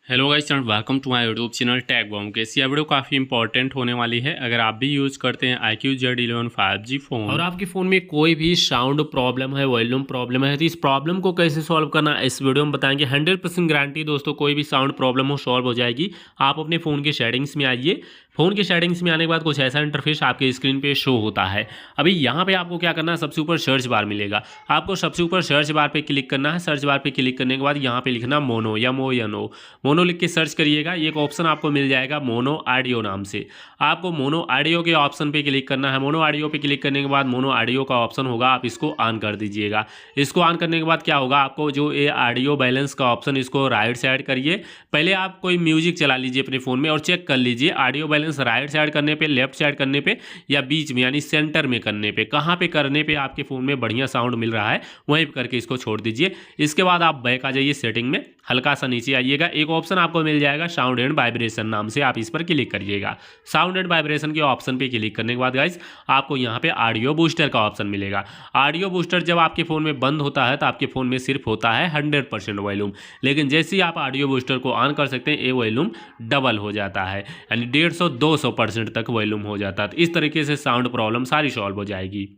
Hello guys and welcome to my YouTube channel Tech Bom के। यह video काफ़ी important होने वाली है अगर आप भी यूज़ करते हैं iQOO Z11 5G फ़ोन और आपके फ़ोन में कोई भी साउंड प्रॉब्लम है, वॉल्यूम प्रॉब्लम है, तो इस प्रॉब्लम को कैसे सॉल्व करना इस वीडियो में बताएंगे। 100% गारंटी दोस्तों, कोई भी साउंड प्रॉब्लम हो सॉल्व हो जाएगी। आप अपने फ़ोन के सेटिंग्स में आइए। फ़ोन के सेटिंग्स में आने के बाद कुछ ऐसा इंटरफेस आपके स्क्रीन पे शो होता है। अभी यहाँ पे आपको क्या करना है, सबसे ऊपर सर्च बार मिलेगा। आपको सबसे ऊपर सर्च बार पे क्लिक करना है। सर्च बार पे क्लिक करने के बाद यहाँ पे लिखना मोनो या MONO। मोनो लिख के सर्च करिएगा। एक ऑप्शन आपको मिल जाएगा मोनो ऑडियो नाम से। आपको मोनो ऑडियो के ऑप्शन पे क्लिक करना है। मोनो ऑडियो पे क्लिक करने के बाद मोनो ऑडियो का ऑप्शन होगा, आप इसको ऑन कर दीजिएगा। इसको ऑन करने के बाद क्या होगा, आपको जो ये ऑडियो बैलेंस का ऑप्शन, इसको राइट साइड करिए। पहले आप कोई म्यूजिक चला लीजिए अपने फ़ोन में और चेक कर लीजिए ऑडियो बैलेंस राइट साइड करने पे, लेफ्ट साइड करने पे या बीच में यानी सेंटर में करने पे, कहाँ पे करने पे आपके फ़ोन में बढ़िया साउंड मिल रहा है वहीं पे करके इसको छोड़ दीजिए। इसके बाद आप बैक आ जाइए सेटिंग में, हल्का सा नीचे आइएगा। एक ऑप्शन आपको मिल जाएगा साउंड एंड वाइब्रेशन नाम से, आप इस पर क्लिक करिएगा। साउंड एंड वाइब्रेशन के ऑप्शन पे क्लिक करने के बाद गाइस आपको यहाँ पे ऑडियो बूस्टर का ऑप्शन मिलेगा। ऑडियो बूस्टर जब आपके फ़ोन में बंद होता है तो आपके फ़ोन में सिर्फ होता है 100% वॉल्यूम, लेकिन जैसे ही आप ऑडियो बूस्टर को ऑन कर सकते हैं ये वॉल्यूम डबल हो जाता है, यानी 150-200% तक वॉल्यूम हो जाता है। तो इस तरीके से साउंड प्रॉब्लम सारी सॉल्व हो जाएगी।